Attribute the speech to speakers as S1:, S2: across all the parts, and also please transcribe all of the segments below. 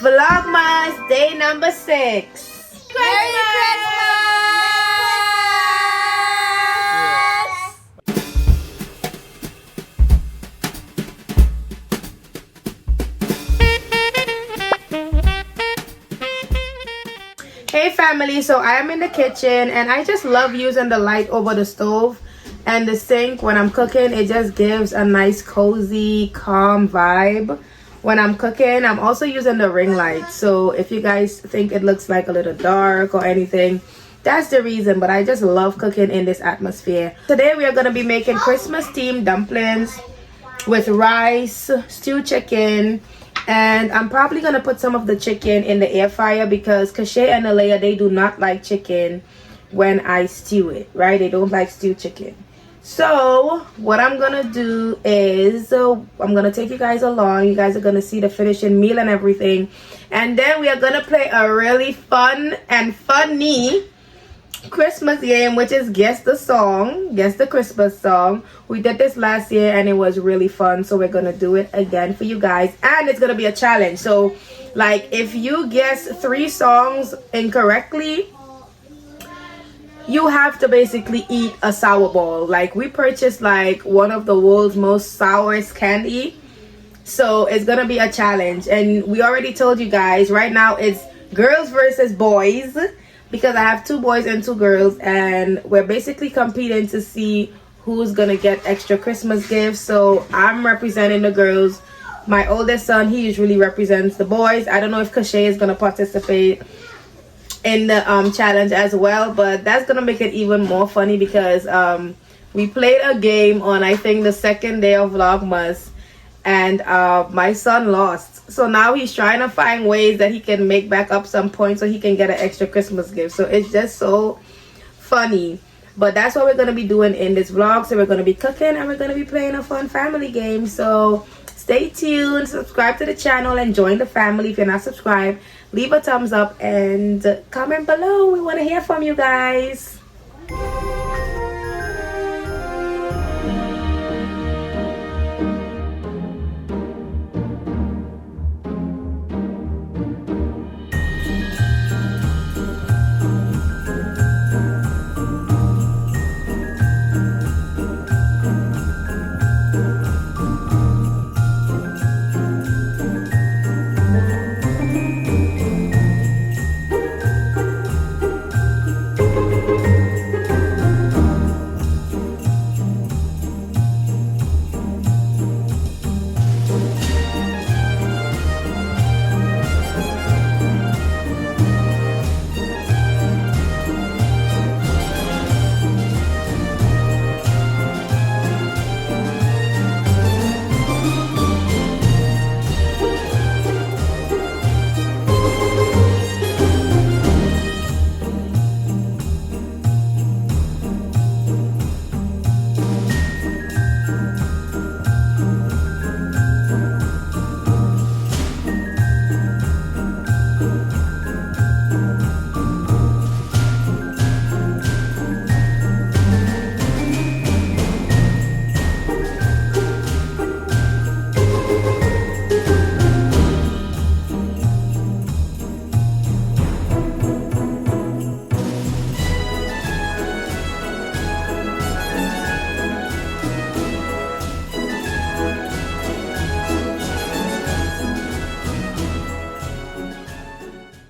S1: Vlogmas day number 6.
S2: Merry Christmas!
S1: Hey family, so I am in the kitchen and I just love using the light over the stove and the sink when I'm cooking. It just gives a nice cozy, calm vibe when I'm cooking. I'm also using the ring light, so if you guys think it looks like a little dark or anything, that's the reason. But I just love cooking in this atmosphere. Today we are going to be making Christmas themed dumplings with rice, stewed chicken, and I'm probably going to put some of the chicken in the air fryer because Kashay and Alea, they do not like chicken when I stew it, right? They don't like stewed chicken. So what I'm gonna do is I'm gonna take you guys along. You guys are gonna see the finishing meal and everything, and then we are gonna play a really fun and funny Christmas game, which is guess the Christmas song. We did this last year and it was really fun, so we're gonna do it again for you guys, and it's gonna be a challenge. So like if you guess 3 songs incorrectly, you have to basically eat a sour ball. Like we purchased like one of the world's most sourest candy, so it's gonna be a challenge. And we already told you guys, right now it's girls versus boys because I have 2 boys and 2 girls, and we're basically competing to see who's gonna get extra Christmas gifts. So I'm representing the girls. My oldest son, he usually represents the boys. I don't know if Kashay is gonna participate in the challenge as well, but that's gonna make it even more funny because we played a game on, I think, the 2nd day of Vlogmas, and my son lost. So now he's trying to find ways that he can make back up some points so he can get an extra Christmas gift. So it's just so funny. But that's what we're gonna be doing in this vlog. So we're gonna be cooking and we're gonna be playing a fun family game. So stay tuned, subscribe to the channel, and join the family. If you're not subscribed, leave a thumbs up and comment below. We want to hear from you guys.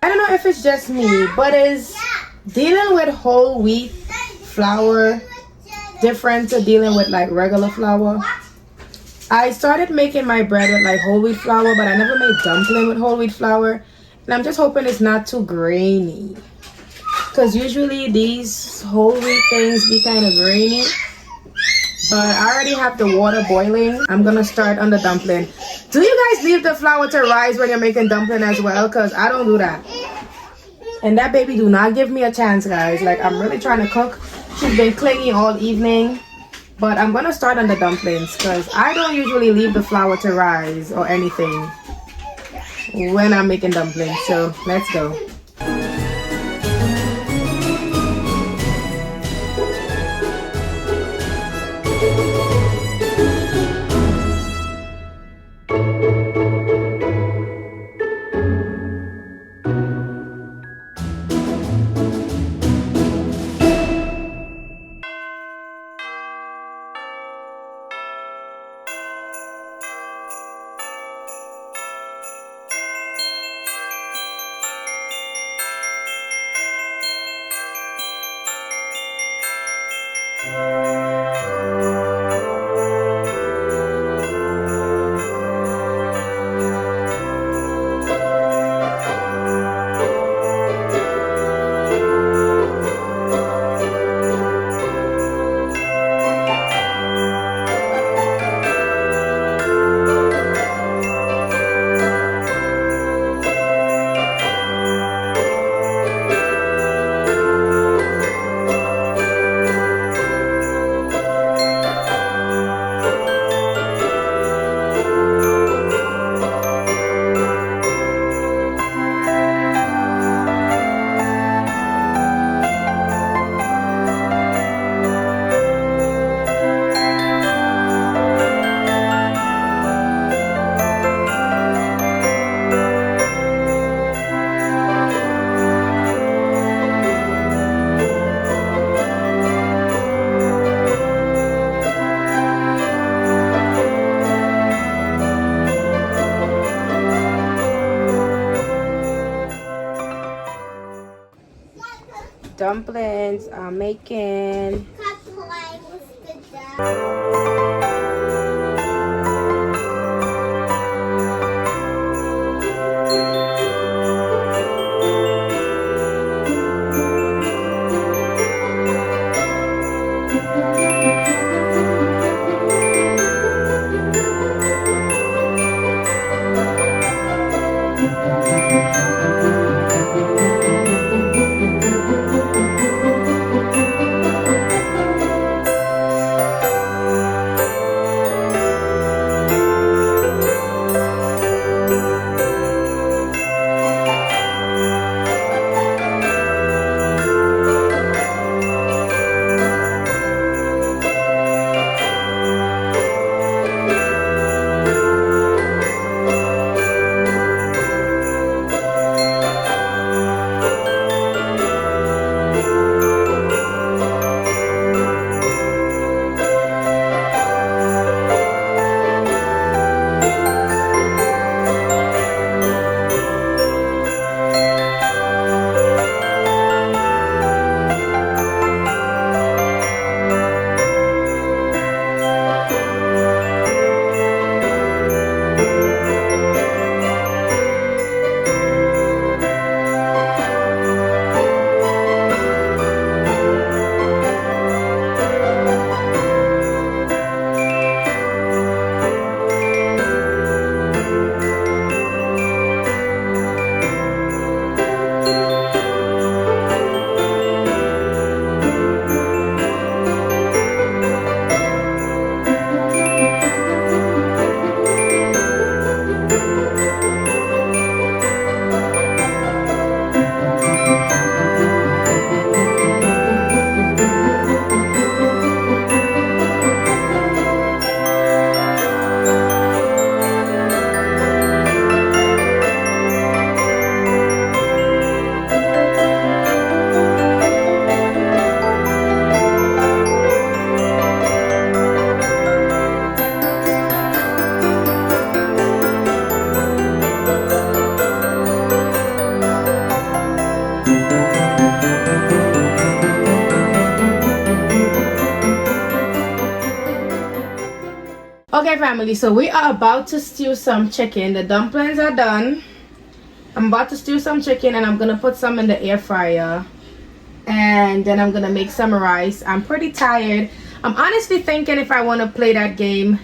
S1: I don't know if it's just me, but is dealing with whole wheat flour different to dealing with like regular flour? I started making my bread with like whole wheat flour, but I never made dumpling with whole wheat flour, and I'm just hoping it's not too grainy because usually these whole wheat things be kind of grainy. But I already have the water boiling. I'm gonna start on the dumpling. Do you guys leave the flour to rise when you're making dumpling as well? Because I don't do that. And that baby do not give me a chance, guys. Like, I'm really trying to cook. She's been clingy all evening. But I'm gonna start on the dumplings because I don't usually leave the flour to rise or anything when I'm making dumplings. So let's go. dumplings I'm making. Okay family, so we are about to stew some chicken. The dumplings are done. I'm about to stew some chicken and I'm gonna put some in the air fryer, and then I'm gonna make some rice. I'm pretty tired. I'm honestly thinking if I want to play that game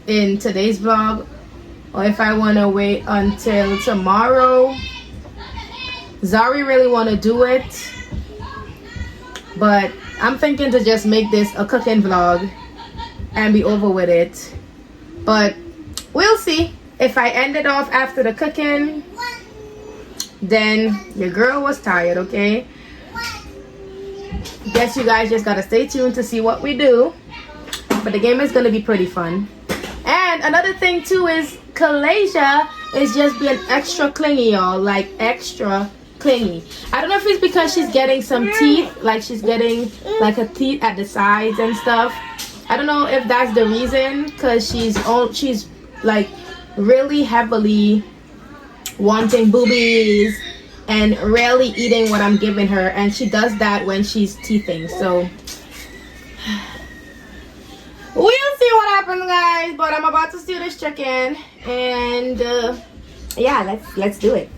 S1: in today's vlog or if I want to wait until tomorrow. Zari really want to do it, but I'm thinking to just make this a cooking vlog and be over with it. But we'll see. If I end it off after the cooking, then your girl was tired, okay? Guess you guys just gotta stay tuned to see what we do. But the game is gonna be pretty fun. And another thing too is Kalasia is just being extra clingy, y'all. Like extra clingy. I don't know if it's because she's getting some teeth, like she's getting like her teeth at the sides and stuff. I don't know if that's the reason, because she's like really heavily wanting boobies and rarely eating what I'm giving her, and she does that when she's teething. So we'll see what happens, guys. But I'm about to stew this chicken, and yeah, let's do it.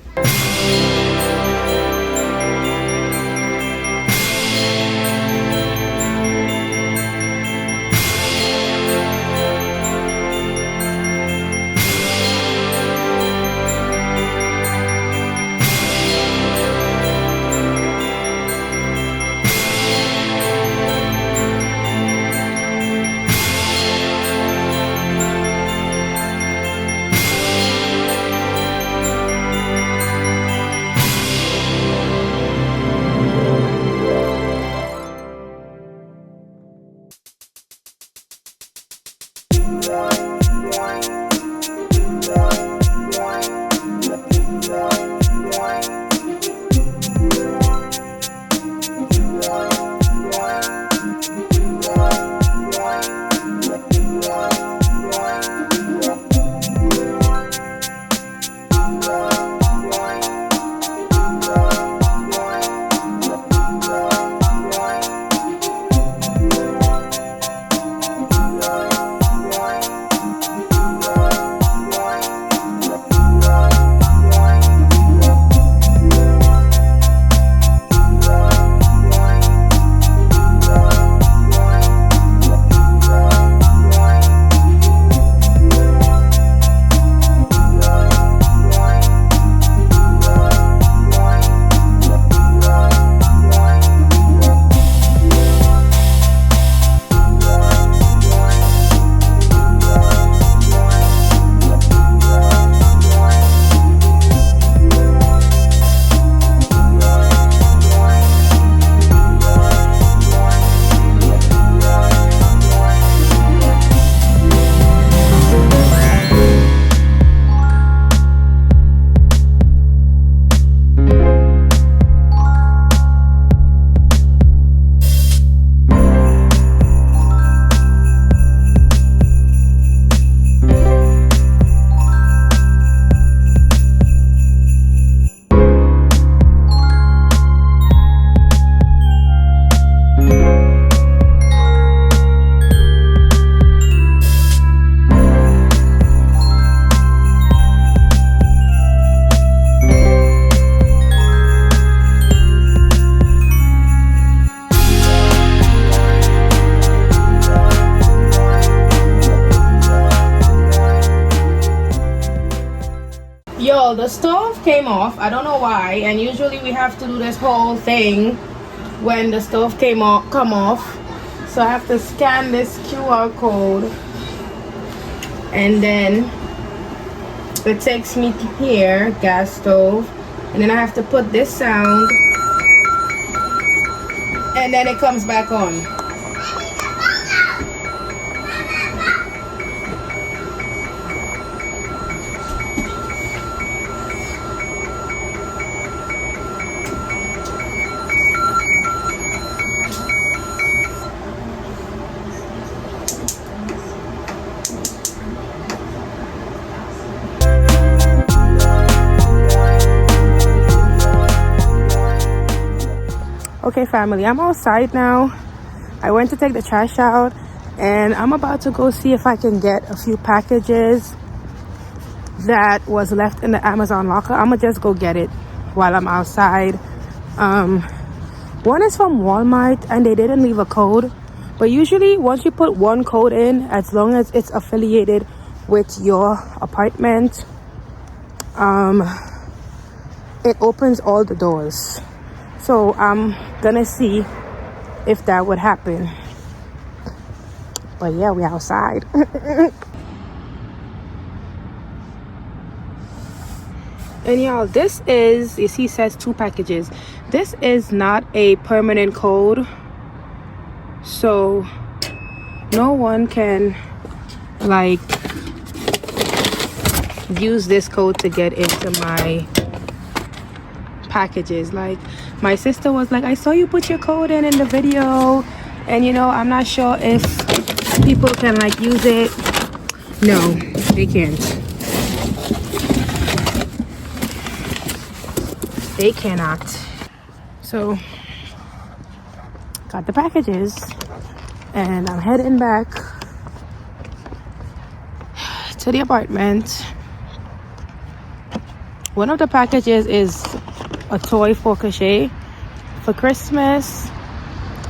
S1: So the stove came off. I don't know why, and usually we have to do this whole thing when the stove come off. So I have to scan this QR code, and then it takes me to here, gas stove, and then I have to put this sound, and then it comes back on. Okay family, I'm outside now. I went to take the trash out and I'm about to go see if I can get a few packages that was left in the Amazon locker. I'm gonna just go get it while I'm outside. One is from Walmart and they didn't leave a code, but usually once you put one code in, as long as it's affiliated with your apartment, it opens all the doors. So I'm gonna see if that would happen. But yeah, we outside. And y'all, this is, you see, it says 2 packages. This is not a permanent code, so no one can like use this code to get into my packages. Like my sister was like, I saw you put your code in the video, and you know, I'm not sure if people can like use it. No, they can't. They cannot. So got the packages and I'm heading back to the apartment. One of the packages is a toy for Crochet for Christmas,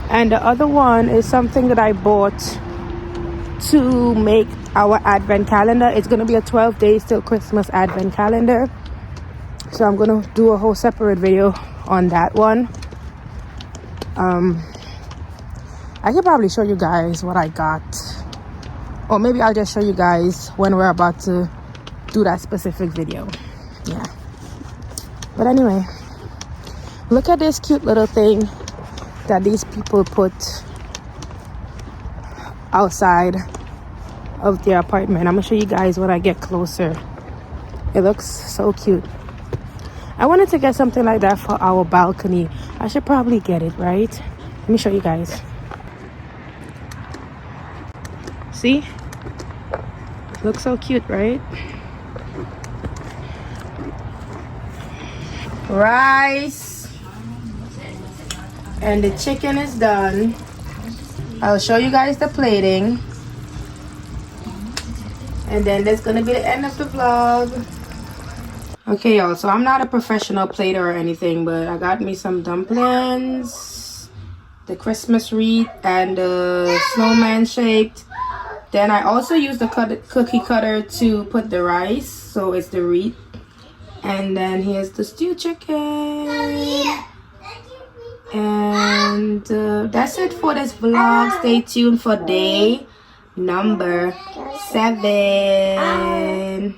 S1: and the other one is something that I bought to make our advent calendar. It's gonna be a 12 days till Christmas advent calendar, so I'm gonna do a whole separate video on that one. I could probably show you guys what I got, or maybe I'll just show you guys when we're about to do that specific video. Yeah, but anyway, look at this cute little thing that these people put outside of their apartment. I'm gonna show you guys when I get closer. It looks so cute. I wanted to get something like that for our balcony. I should probably get it, right? Let me show you guys. See? Looks so cute, right? Rice. And the chicken is done. I'll show you guys the plating. And then that's gonna be the end of the vlog. Okay y'all, so I'm not a professional plater or anything, but I got me some dumplings, the Christmas wreath, and the snowman shaped. Then I also used the cookie cutter to put the rice, so it's the wreath. And then here's the stewed chicken. And that's it for this vlog. Stay tuned for day number 7.